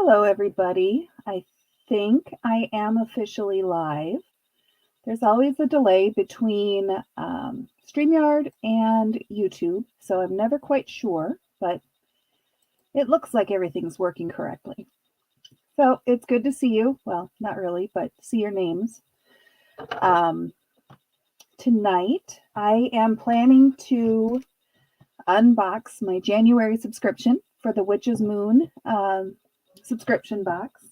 Hello, everybody. I think I am officially live. There's always a delay between StreamYard and YouTube, so I'm never quite sure, but it looks like everything's working correctly. So it's good to see you. Well, not really, but see your names. Tonight, I am planning to unbox my January subscription for the Witch's Moon subscription box.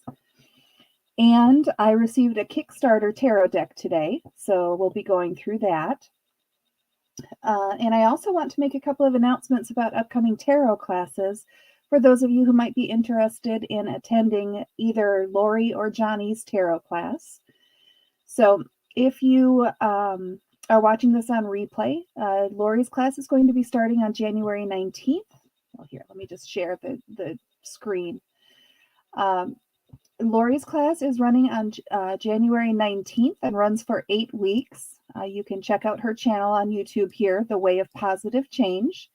And I received a Kickstarter Tarot deck today, so we'll be going through that. And I also want to make a couple of announcements about upcoming tarot classes for those of you who might be interested in attending either Lori or Johnny's tarot class. So if you are watching this on replay, Lori's class is going to be starting on January 19th. Well, here, let me just share the screen. Lori's class is running on January 19th and runs for 8 weeks. You can check out her channel on YouTube here, The Way of Positive Change.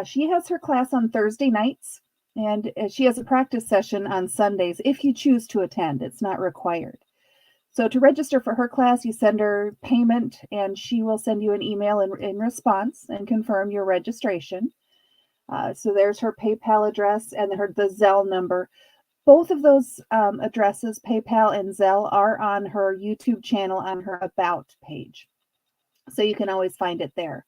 She has her class on Thursday nights, and she has a practice session on Sundays if you choose to attend. It's not required. So to register for her class, you send her payment, and she will send you an email in response and confirm your registration. So there's her PayPal address and the Zelle number. Both of those addresses, PayPal and Zelle, are on her YouTube channel on her About page. So you can always find it there.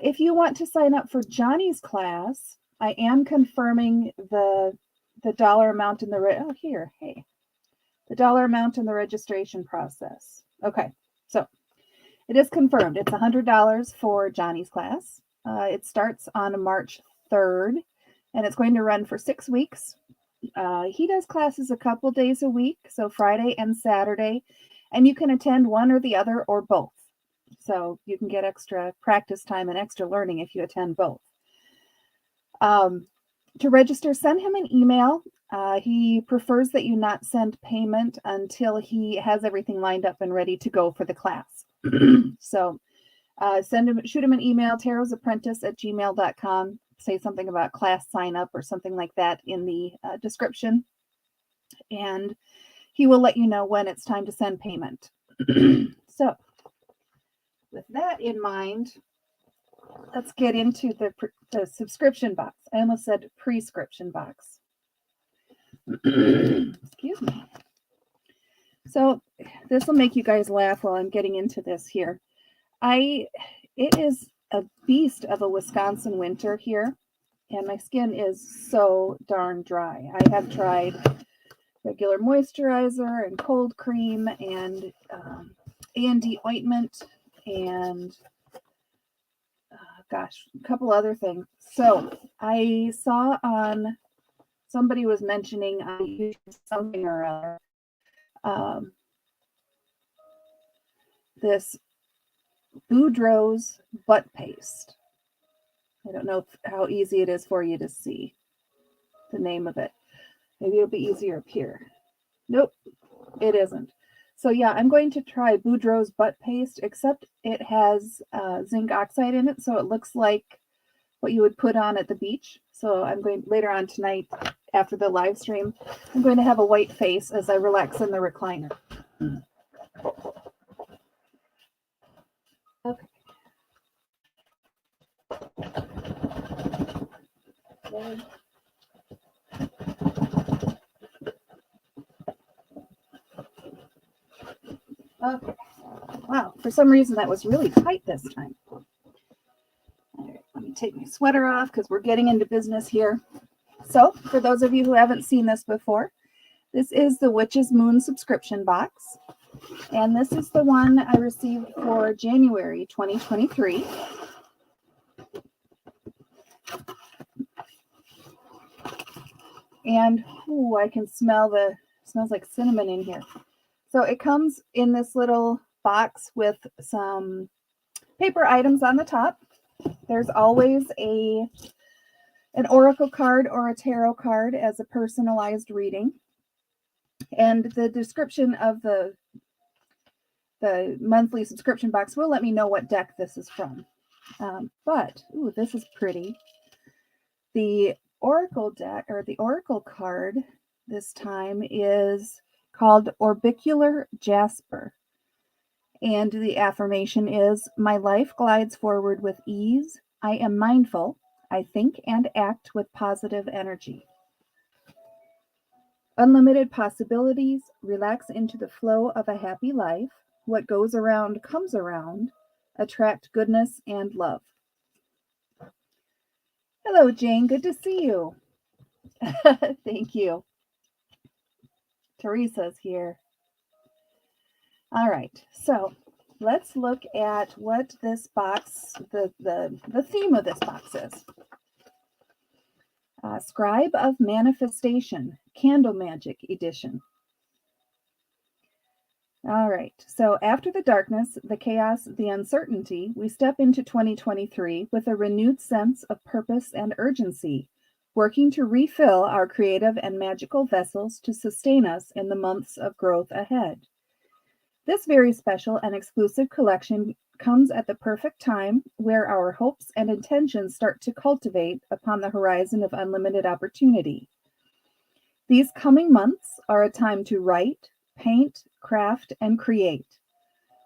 If you want to sign up for Johnny's class, I am confirming the dollar amount in the the dollar amount in the registration process. Okay, so it is confirmed. It's $100 for Johnny's class. It starts on March 3rd, and it's going to run for 6 weeks. He does classes a couple days a week, so Friday and Saturday, and you can attend one or the other or both. So you can get extra practice time and extra learning if you attend both. To register, send him an email. He prefers that you not send payment until he has everything lined up and ready to go for the class. So shoot him an email, tarotsapprentice@gmail.com. Say something about class sign up or something like that in the description, and he will let you know when it's time to send payment. So with that in mind, let's get into the subscription box. I almost said prescription box. Excuse me. So this will make you guys laugh while I'm getting into this here. It is a beast of a Wisconsin winter here, and my skin is so darn dry. I have tried regular moisturizer and cold cream and A&D ointment and a couple other things. So I saw somebody was mentioning on YouTube something or other, this Boudreauxs butt paste. I don't know how easy it is for you to see the name of it. Maybe it'll be easier up here. Nope, it isn't. So yeah, I'm going to try Boudreauxs butt paste, except it has zinc oxide in it, so it looks like what you would put on at the beach. So I'm going later on tonight after the live stream, I'm going to have a white face as I relax in the recliner. Okay. Okay. Wow, for some reason that was really tight this time. All right, let me take my sweater off because we're getting into business here. So, for those of you who haven't seen this before, this is the Witch's Moon subscription box. And this is the one I received for January 2023. And I can smell smells like cinnamon in here. So it comes in this little box with some paper items on the top. There's always an oracle card or a tarot card as a personalized reading. And the description of the monthly subscription box will let me know what deck this is from. But this is pretty. The oracle deck, or the oracle card this time, is called Orbicular Jasper. And the affirmation is, my life glides forward with ease. I am mindful. I think and act with positive energy. Unlimited possibilities. Relax into the flow of a happy life. What goes around comes around. Attract goodness and love. Hello, Jane. Good to see you. Thank you. Teresa's here. All right. So let's look at what this box, the theme of this box is. Scribe of Manifestation, Candle Magic Edition. All right, so after the darkness, the chaos, the uncertainty, we step into 2023 with a renewed sense of purpose and urgency, working to refill our creative and magical vessels to sustain us in the months of growth ahead. This very special and exclusive collection comes at the perfect time where our hopes and intentions start to cultivate upon the horizon of unlimited opportunity. These coming months are a time to write, paint, craft, and create.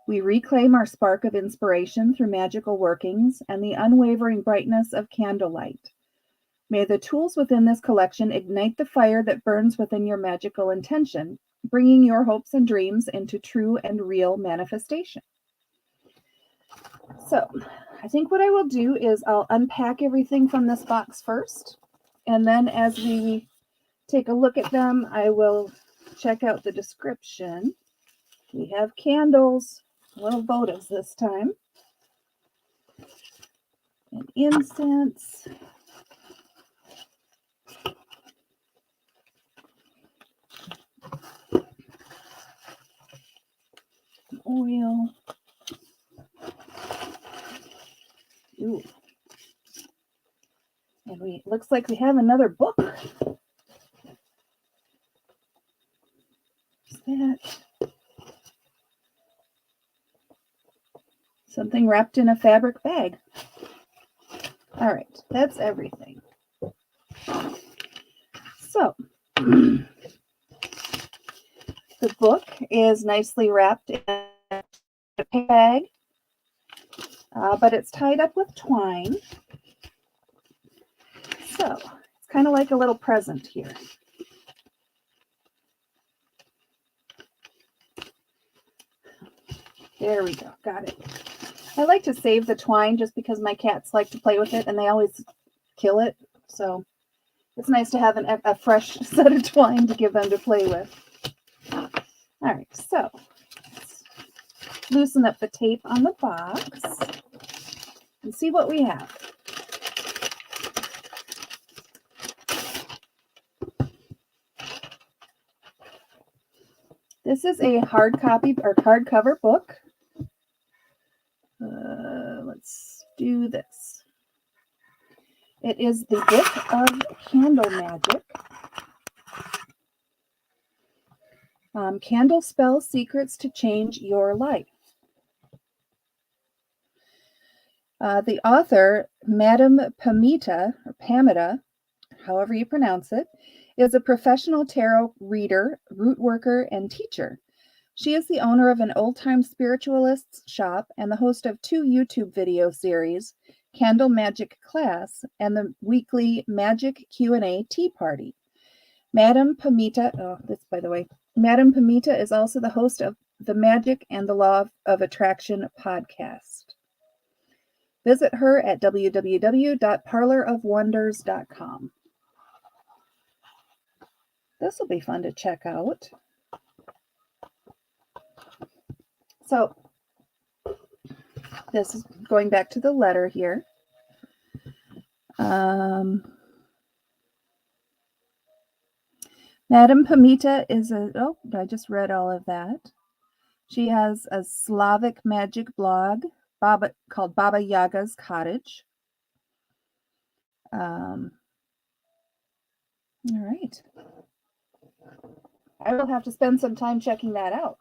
We reclaim our spark of inspiration through magical workings and the unwavering brightness of candlelight. May the tools within this collection ignite the fire that burns within your magical intention, bringing your hopes and dreams into true and real manifestation. So, I think what I will do is I'll unpack everything from this box first, and then as we take a look at them, I will check out the description. We have candles, little votives this time, and incense, oil. Ooh. And looks like we have another book. What's that? Something wrapped in a fabric bag. All right, that's everything. So, the book is nicely wrapped in a bag, but it's tied up with twine. So, it's kind of like a little present here. There we go, got it. I like to save the twine just because my cats like to play with it and they always kill it. So it's nice to have a fresh set of twine to give them to play with. All right, so let's loosen up the tape on the box and see what we have. This is a hard copy or hardcover book. Let's do this. It is the Book of Candle Magic. Candle Spell Secrets to Change Your Life. The author, Madame Pamita, or Pamita, however you pronounce it, is a professional tarot reader, root worker, and teacher. She is the owner of an old-time spiritualist's shop and the host of 2 YouTube video series, Candle Magic Class and the weekly Magic Q&A Tea Party. Madame Pamita is also the host of the Magic and the Law of Attraction podcast. Visit her at www.parlorofwonders.com. This will be fun to check out. So, this is going back to the letter here. Madame Pamita is I just read all of that. She has a Slavic magic blog called Baba Yaga's Cottage. All right. I will have to spend some time checking that out.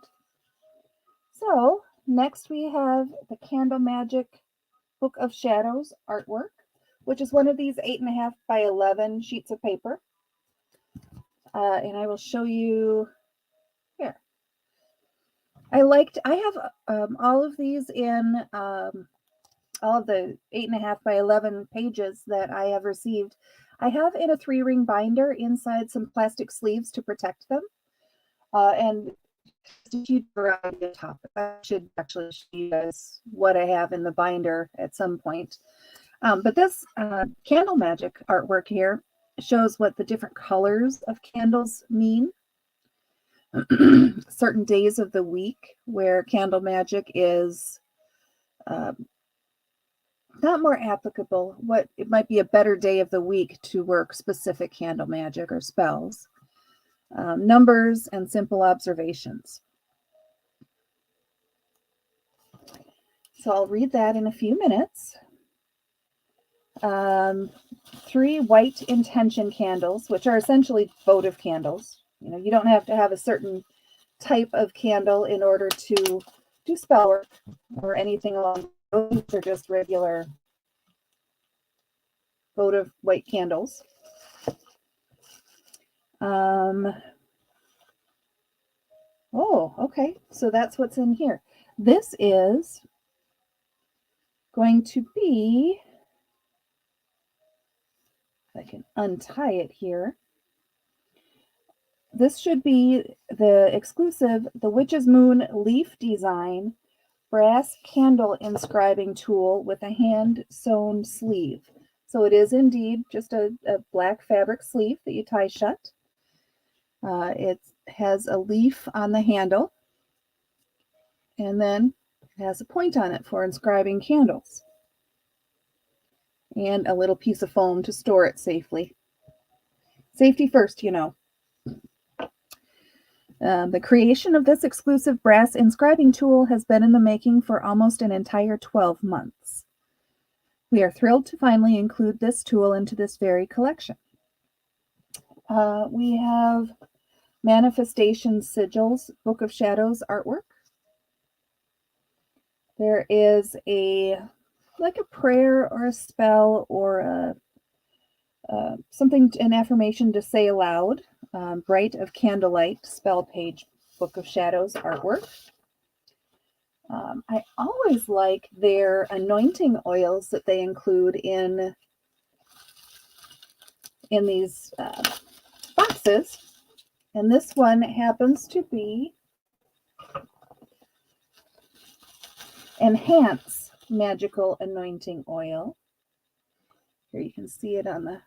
So, next we have the Candle Magic Book of Shadows artwork. which is one of these 8.5 by 11 sheets of paper. And I will show you here. I have all of these in all of the 8.5 by 11 pages that I have received. I have in a 3-ring binder inside some plastic sleeves to protect them. And a huge variety of topics. I should actually show you guys what I have in the binder at some point. But this candle magic artwork here shows what the different colors of candles mean. Certain days of the week where candle magic is not more applicable. It might be a better day of the week to work specific candle magic or spells. Numbers and simple observations. So I'll read that in a few minutes. 3 white intention candles, which are essentially votive candles. You don't have to have a certain type of candle in order to do spell work or anything along those. They're just regular votive white candles. Oh, okay. So that's what's in here. This is going to be, if I can untie it here. This should be the exclusive The Witch's Moon leaf design brass candle inscribing tool with a hand sewn sleeve. So it is indeed just a black fabric sleeve that you tie shut. It has a leaf on the handle, and then it has a point on it for inscribing candles, and a little piece of foam to store it safely. Safety first, The creation of this exclusive brass inscribing tool has been in the making for almost an entire 12 months. We are thrilled to finally include this tool into this very collection. We have Manifestation Sigils, Book of Shadows artwork. There is a prayer or a spell or an affirmation to say aloud. Bright of Candlelight, spell page, Book of Shadows artwork. I always like their anointing oils that they include in these boxes. And this one happens to be Enhance Magical Anointing Oil. Here you can see it on the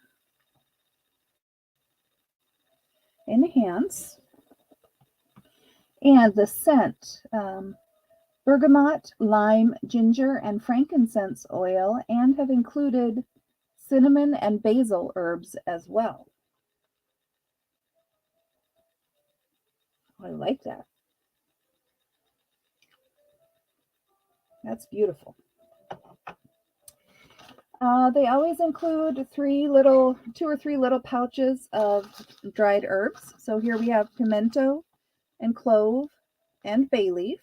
Enhance. And the scent, bergamot, lime, ginger, and frankincense oil, and have included cinnamon and basil herbs as well. I like that. That's beautiful. They always include 2 or 3 little pouches of dried herbs. So here we have pimento and clove and bay leaf,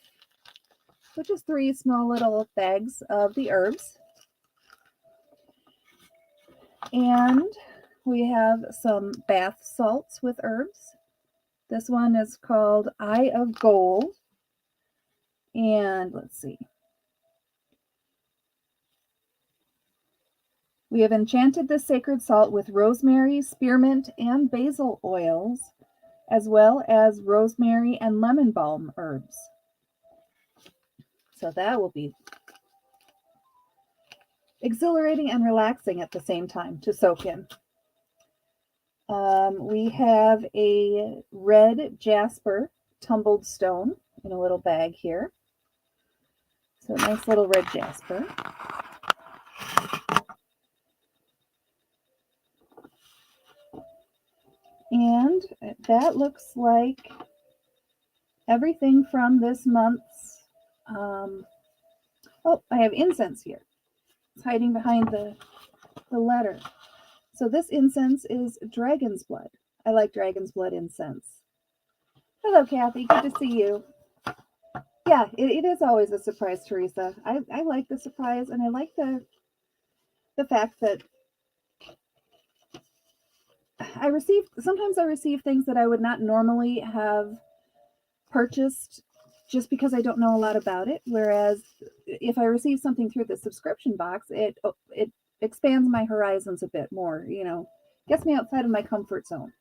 which is 3 small little bags of the herbs. And we have some bath salts with herbs. This one is called Eye of Gold. And let's see. We have enchanted the sacred salt with rosemary, spearmint, and basil oils, as well as rosemary and lemon balm herbs. So that will be exhilarating and relaxing at the same time to soak in. We have a red jasper tumbled stone in a little bag here. So a nice little red jasper. And that looks like everything from this month's, oh, I have incense here. It's hiding behind the letter. So this incense is dragon's blood. I like dragon's blood incense. Hello, Kathy. Good to see you. Yeah, it is always a surprise, Teresa. I like the surprise, and I like the fact that sometimes I receive things that I would not normally have purchased just because I don't know a lot about it. Whereas if I receive something through the subscription box, it expands my horizons a bit more, gets me outside of my comfort zone.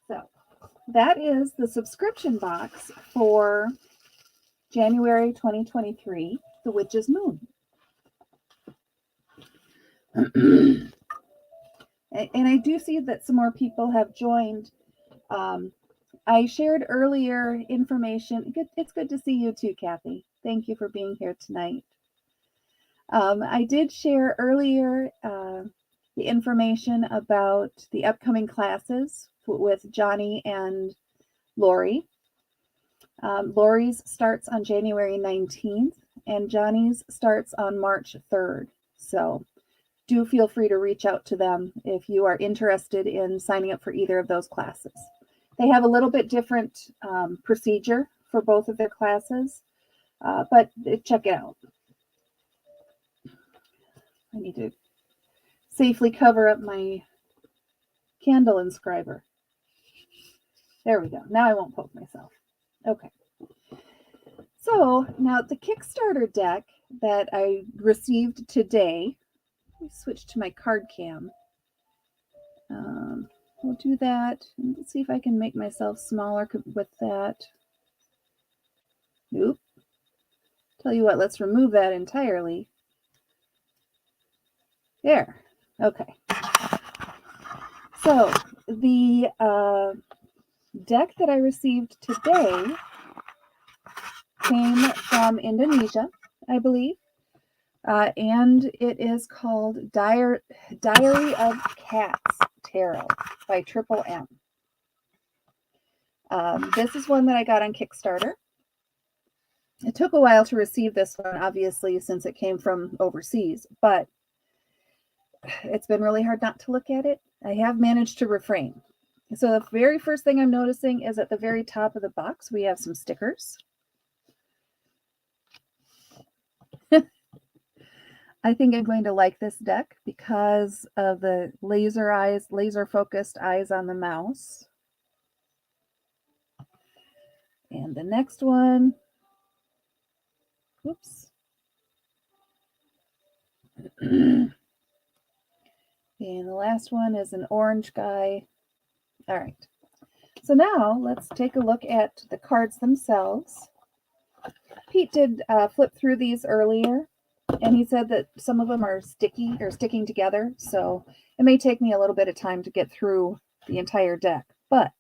So that is the subscription box for January 2023, The Witch's Moon. And I do see that some more people have joined. I shared earlier information. It's good to see you too, Kathy. Thank you for being here tonight. I did share earlier the information about the upcoming classes with Johnny and Lori. Lori's starts on January 19th and Johnny's starts on March 3rd. So do feel free to reach out to them if you are interested in signing up for either of those classes. They have a little bit different procedure for both of their classes, but check it out. I need to safely cover up my candle inscriber. There we go. Now I won't poke myself. Okay. So now the Kickstarter deck that I received today, let me switch to my card cam. We'll do that. Let's see if I can make myself smaller with that. Nope. Tell you what, let's remove that entirely. There. Okay. So the deck that I received today came from Indonesia, I believe. And it is called Diary of Cats Tarot by Triple M. This is one that I got on Kickstarter. It took a while to receive this one, obviously, since it came from overseas, but it's been really hard not to look at it. I have managed to refrain. So the very first thing I'm noticing is at the very top of the box, we have some stickers. I think I'm going to like this deck because of the laser focused eyes on the mouse. And the next one, whoops. And the last one is an orange guy. All right. So now let's take a look at the cards themselves. Pete did flip through these earlier, and he said that some of them are sticky or sticking together. So it may take me a little bit of time to get through the entire deck, but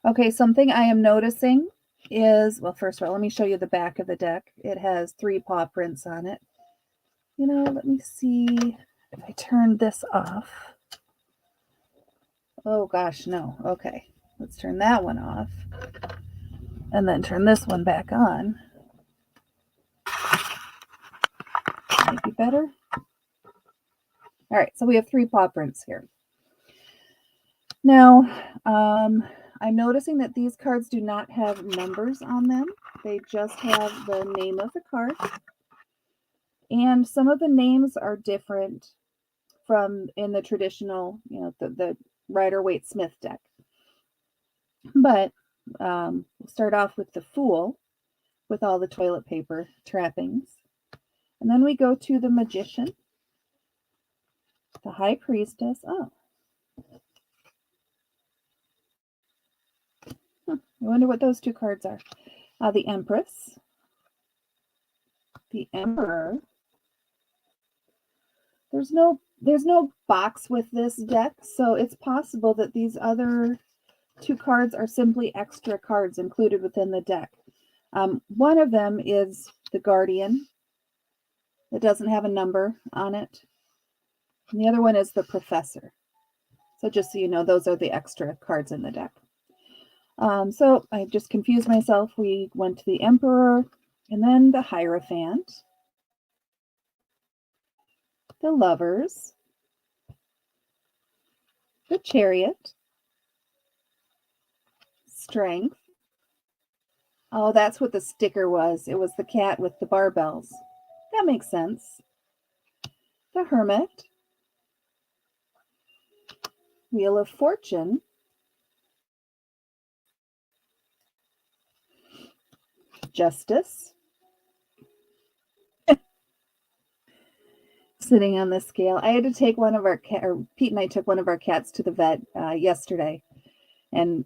okay, something I am noticing is, well, first of all, let me show you the back of the deck. It has 3 paw prints on it. Let me see if I turn this off. Oh gosh, no. Okay, let's turn that one off and then turn this one back on. Maybe better. All right, so we have 3 paw prints here. Now, I'm noticing that these cards do not have numbers on them. They just have the name of the card. And some of the names are different from in the traditional, the Rider-Waite-Smith deck. But we'll start off with the Fool with all the toilet paper trappings. And then we go to the Magician, the High Priestess. Oh. I wonder what those 2 cards are. The Empress, the Emperor. There's no box with this deck, so it's possible that these other 2 cards are simply extra cards included within the deck. One of them is the Guardian. It doesn't have a number on it. And the other one is the Professor. So just so you know, those are the extra cards in the deck. So I just confused myself. We went to the Emperor and then the Hierophant, the Lovers, the Chariot, Strength. Oh, that's what the sticker was. It was the cat with the barbells. That makes sense. the Hermit, Wheel of Fortune, Justice, sitting on the scale. I had to take one of our Pete and I took one of our cats to the vet yesterday, and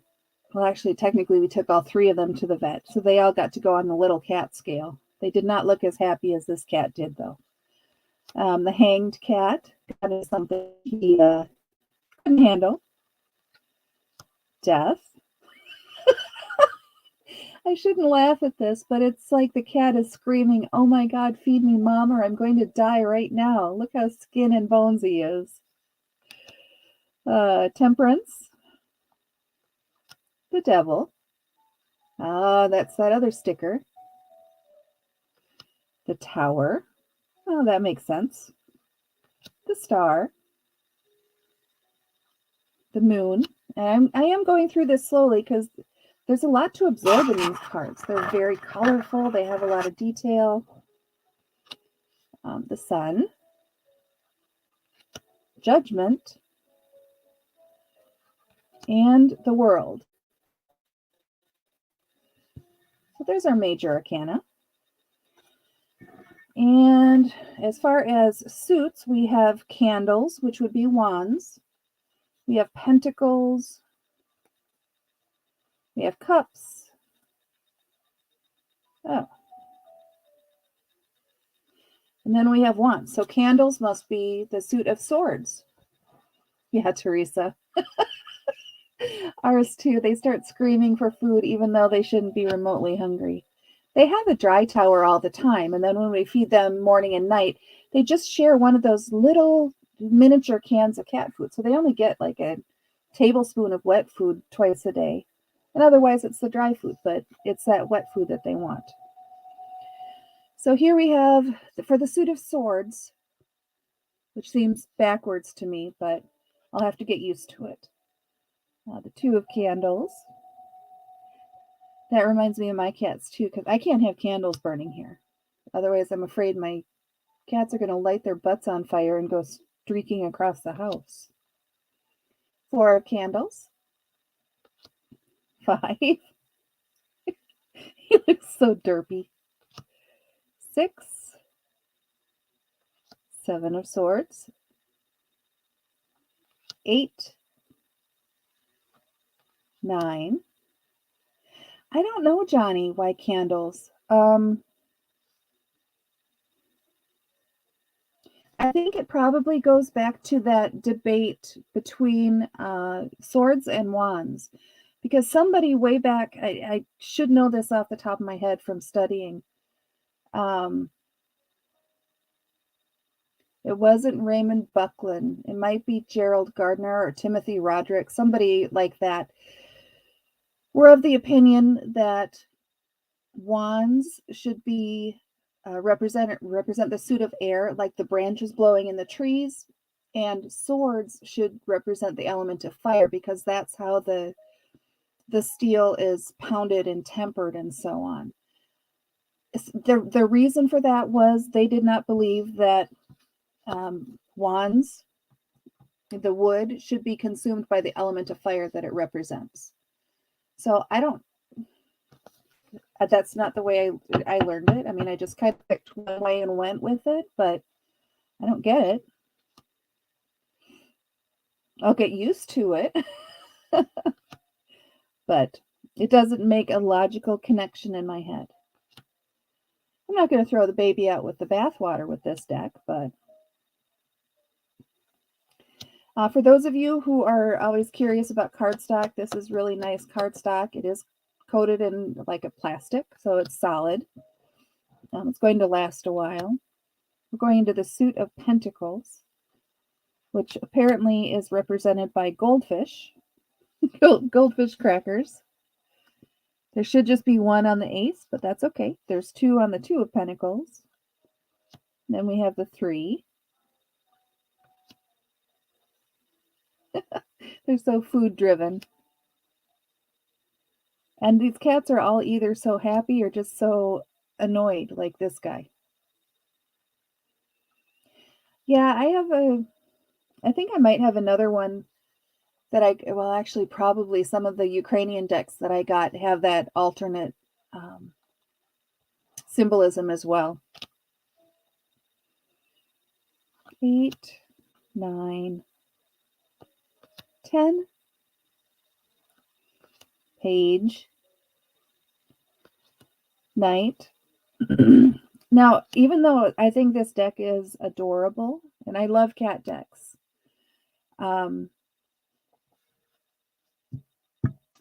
well, actually, technically, we took all three of them to the vet, so they all got to go on the little cat scale. They did not look as happy as this cat did, though. The Hanged Cat, that is something he couldn't handle. Death. I shouldn't laugh at this, but it's like the cat is screaming, "Oh my God, feed me, Mom, or I'm going to die right now. Look how skin and bones he is." Temperance. The Devil. That's that other sticker. The Tower. Oh, that makes sense. The Star. The Moon. And I am going through this slowly because there's a lot to absorb in these cards. They're very colorful. They have a lot of detail. The Sun. Judgment. And the World. So there's our major arcana. And as far as suits, we have candles, which would be wands. We have pentacles. We have cups. Oh. And then we have wands. So candles must be the suit of swords. Yeah, Teresa. Ours too. They start screaming for food even though they shouldn't be remotely hungry. They have a dry tower all the time. And then when we feed them morning and night, they just share one of those little miniature cans of cat food. So they only get like a tablespoon of wet food twice a day. And otherwise it's the dry food, but it's that wet food that they want. So here we have, for the suit of swords, which seems backwards to me, but I'll have to get used to it. The Two of Candles. That reminds me of my cats too, because I can't have candles burning here. Otherwise, I'm afraid my cats are going to light their butts on fire and go streaking across the house. Four of Candles. 5. He looks so derpy. 6. 7 of Swords. 8. 9. I don't know, Johnny, why candles. I think it probably goes back to that debate between swords and wands. Because somebody way back, I should know this off the top of my head from studying. It wasn't Raymond Buckland. It might be Gerald Gardner or Timothy Roderick, somebody like that. We're of the opinion that wands should be represent the suit of air, like the branches blowing in the trees, and swords should represent the element of fire because that's how the steel is pounded and tempered and so on. The reason for that was they did not believe that wands, the wood, should be consumed by the element of fire that it represents. So that's not the way I learned it. I mean, I just kind of picked one way and went with it, but I don't get it. I'll get used to it. But it doesn't make a logical connection in my head. I'm not going to throw the baby out with the bathwater with this deck, but for those of you who are always curious about cardstock, this is really nice cardstock. It is coated in like a plastic, so it's solid. It's going to last a while. We're going into the Suit of Pentacles, which apparently is represented by goldfish. Goldfish crackers. There should just be one on the ace, but that's okay. There's 2 on the Two of Pentacles. Then we have the 3. They're so food driven. And these cats are all either so happy or just so annoyed, like this guy. Yeah, I think I might have another one that well, actually, probably some of the Ukrainian decks that I got have that alternate symbolism as well. 8, 9, 10, page, knight. Now, even though I think this deck is adorable, and I love cat decks,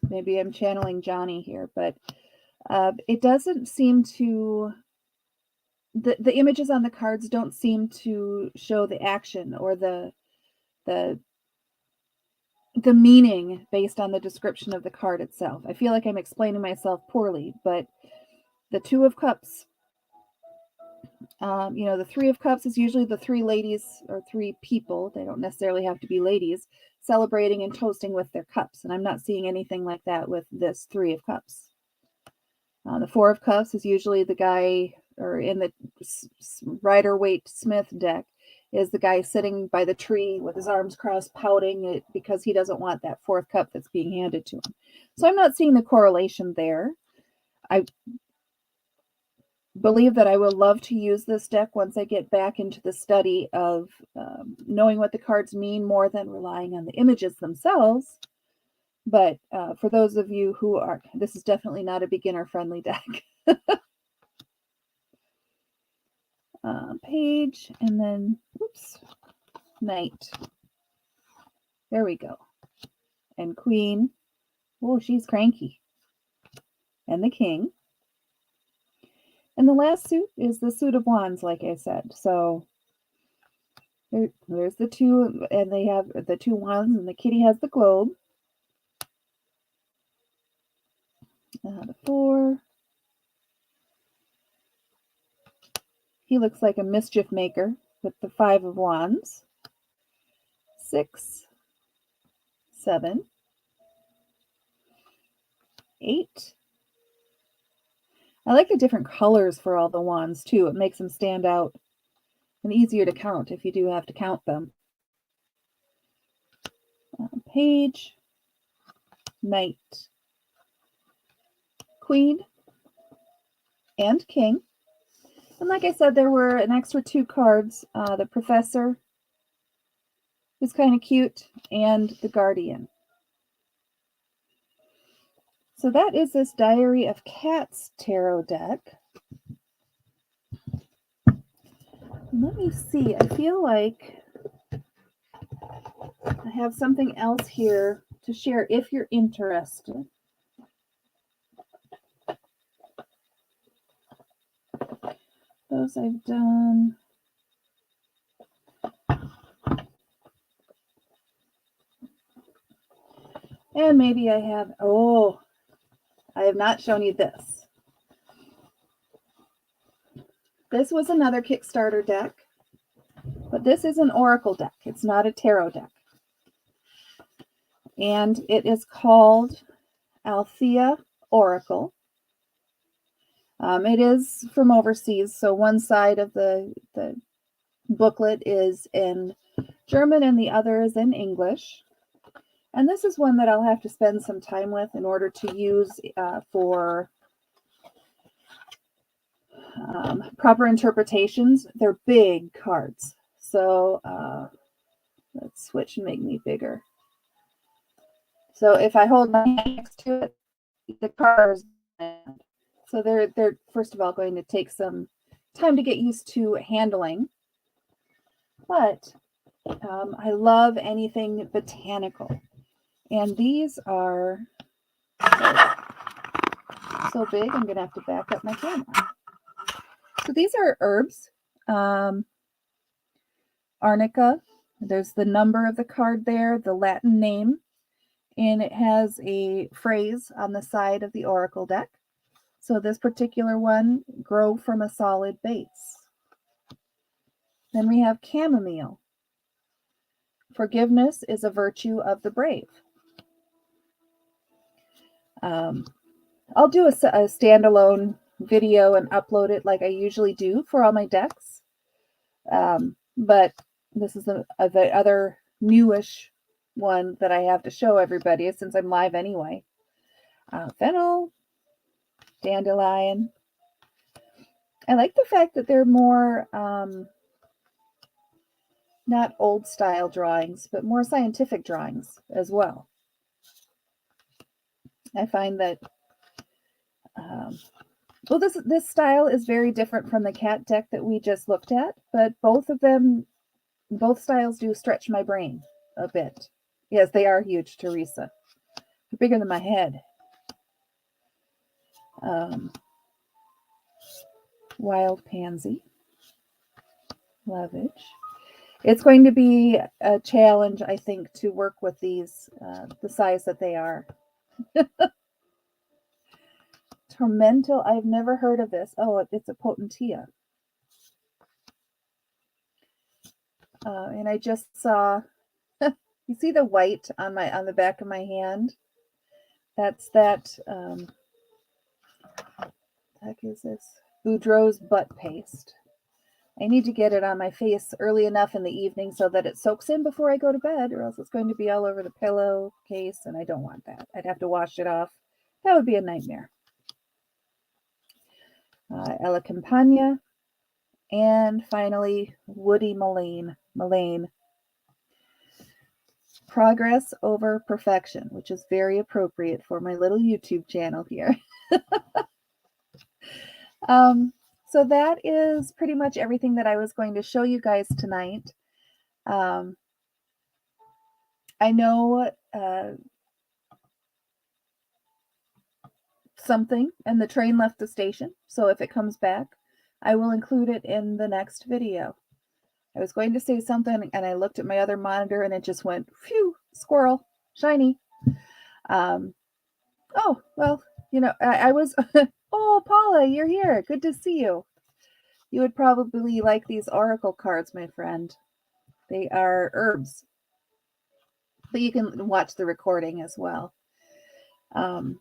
maybe I'm channeling Johnny here, but it doesn't seem to, the images on the cards don't seem to show the action or the meaning based on the description of the card itself. I feel like I'm explaining myself poorly, but the Two of Cups, the Three of Cups is usually the three ladies or three people, they don't necessarily have to be ladies, celebrating and toasting with their cups. And I'm not seeing anything like that with this Three of Cups. The Four of Cups is usually the guy, or in the Rider-Waite-Smith deck, is the guy sitting by the tree with his arms crossed, pouting because he doesn't want that fourth cup that's being handed to him. So I'm not seeing the correlation there. I believe that I will love to use this deck once I get back into the study of knowing what the cards mean more than relying on the images themselves. But for those of you who are, this is definitely not a beginner-friendly deck. Page, and then, oops, knight. There we go. And queen. Oh, she's cranky. And the king. And the last suit is the suit of wands, like I said. So there's the two, and they have the two wands, and the kitty has the globe. The 4. He looks like a mischief maker with the 5 of wands. 6, 7, 8. I like the different colors for all the wands too. It makes them stand out and easier to count if you do have to count them. Page, knight, queen, and king. And like I said, there were an extra 2 cards. The professor is kind of cute, and the guardian. So that is this Diary of Cats tarot deck. Let me see. I feel like I have something else here to share if you're interested. Those I've done. And maybe I have, I have not shown you this. This was another Kickstarter deck, but this is an oracle deck. It's not a tarot deck. And it is called Althea Oracle. It is from overseas, so one side of the booklet is in German and the other is in English. And this is one that I'll have to spend some time with in order to use for proper interpretations. They're big cards. So let's switch and make me bigger. So if I hold my hand next to it, the cards, so they're first of all going to take some time to get used to handling. But I love anything botanical. And these are so big, I'm going to have to back up my camera. So these are herbs. Arnica. There's the number of the card there, the Latin name, and it has a phrase on the side of the oracle deck. So this particular one, grow from a solid base. Then we have chamomile. Forgiveness is a virtue of the brave. I'll do a standalone video and upload it like I usually do for all my decks. But This is the other newish one that I have to show everybody since I'm live anyway. Fennel, dandelion. I like the fact that they're more not old style drawings, but more scientific drawings as well. I find that well, this style is very different from the cat deck that we just looked at, but both styles do stretch my brain a bit. Yes, they are huge, Teresa. They're bigger than my head. Wild Pansy. Lovage. It's going to be a challenge, I think, to work with these, the size that they are. Tormental, I've never heard of this. Oh, it's a potentilla. And I just saw, you see the white on the back of my hand? That's that, heck is this? Boudreauxs butt paste. I need to get it on my face early enough in the evening so that it soaks in before I go to bed, or else it's going to be all over the pillowcase, and I don't want that. I'd have to wash it off. That would be a nightmare. Ella Campagna, and finally, Woody Mulane. Progress over perfection, which is very appropriate for my little YouTube channel here. So that is pretty much everything that I was going to show you guys tonight. I know something, and the train left the station, so if it comes back, I will include it in the next video. I was going to say something, and I looked at my other monitor, and it just went, phew, squirrel, shiny. Oh, well, you know, I was... Oh, Paula, you're here. Good to see you. You would probably like these oracle cards, my friend. They are herbs. But you can watch the recording as well. I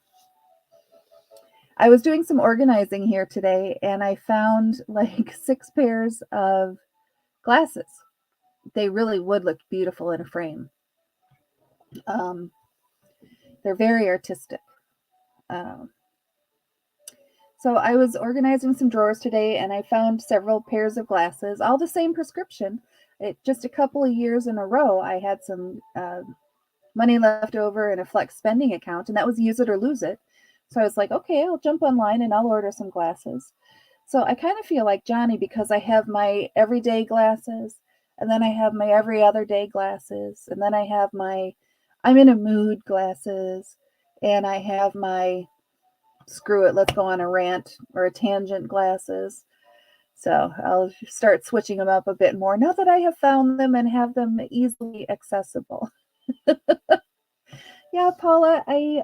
was doing some organizing here today, and I found like 6 pairs of glasses. They really would look beautiful in a frame. They're very artistic. So I was organizing some drawers today, and I found several pairs of glasses, all the same prescription. Just a couple of years in a row, I had some money left over in a flex spending account, and that was use it or lose it. So I was like, okay, I'll jump online and I'll order some glasses. So I kind of feel like Johnny, because I have my everyday glasses, and then I have my every other day glasses, and then I have my I'm in a mood glasses, and I have my screw it, let's go on a rant or a tangent glasses. So I'll start switching them up a bit more now that I have found them and have them easily accessible. Yeah, Paula, I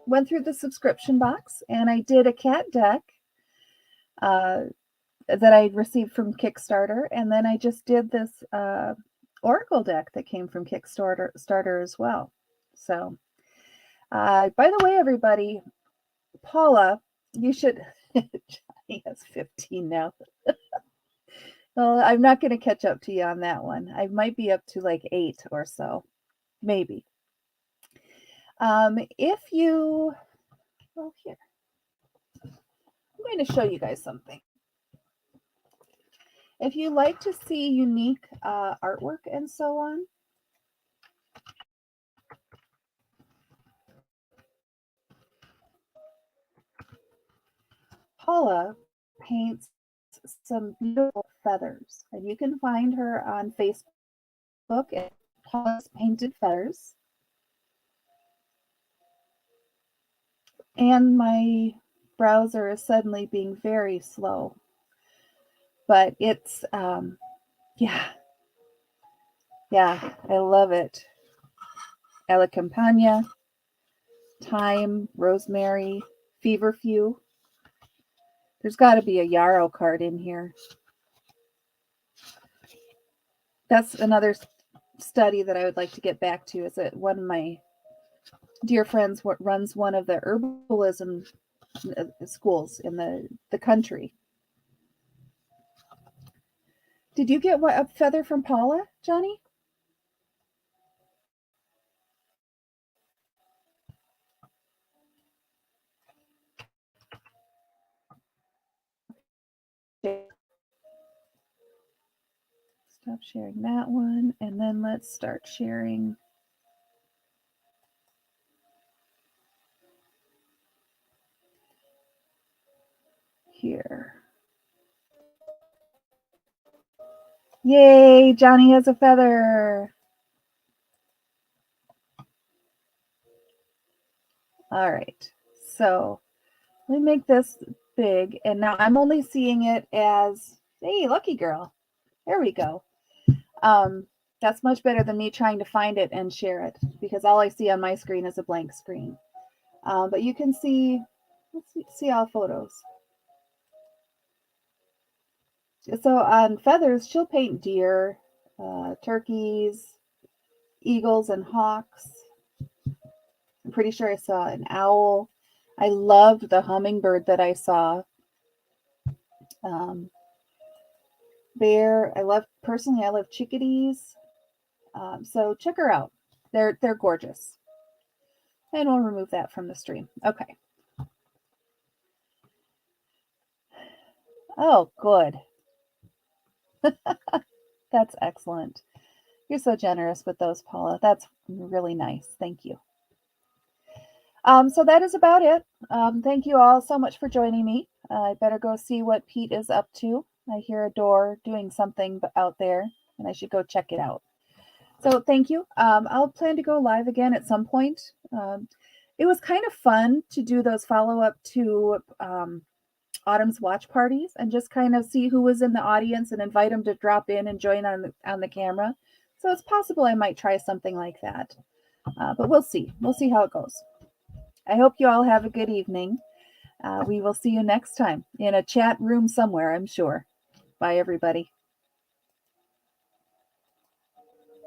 went through the subscription box, and I did a cat deck that I received from Kickstarter, and then I just did this oracle deck that came from Kickstarter as well. So by the way, everybody, Paula, you should... Johnny has 15 now. Well, I'm not going to catch up to you on that one. I might be up to like 8 or so, maybe. If you... Well, here. I'm going to show you guys something. If you like to see unique artwork and so on, Paula paints some beautiful feathers, and you can find her on Facebook at Paula's Painted Feathers. And my browser is being very slow, but it's yeah, I love it. Ella Campagna, Thyme, Rosemary, Feverfew. There's got to be a yarrow card in here. That's another study that I would like to get back to. Is that one of my dear friends runs one of the herbalism schools in the country. Did you get a feather from Paula, Johnny? Stop sharing that one, and then let's start sharing here. Yay, Johnny has a feather. All right, so let me make this big, and now I'm only seeing it as, hey, lucky girl. There we go. That's much better than me trying to find it and share it, because all I see on my screen is a blank screen. But you can see, let's see all photos. So on feathers, she'll paint deer, turkeys, eagles, and hawks. I'm pretty sure I saw an owl. I loved the hummingbird that I saw. Bear. I love chickadees. So check her out. They're gorgeous. And we'll remove that from the stream. Okay. Oh, good. That's excellent. You're so generous with those, Paula. That's really nice. Thank you. So that is about it. Thank you all so much for joining me. I better go see what Pete is up to. I hear a door doing something out there, and I should go check it out. So thank you. I'll plan to go live again at some point. It was kind of fun to do those follow-up to Autumn's watch parties and just kind of see who was in the audience and invite them to drop in and join on the camera. So it's possible I might try something like that. But we'll see. We'll see how it goes. I hope you all have a good evening. We will see you next time in a chat room somewhere, I'm sure. Bye, everybody.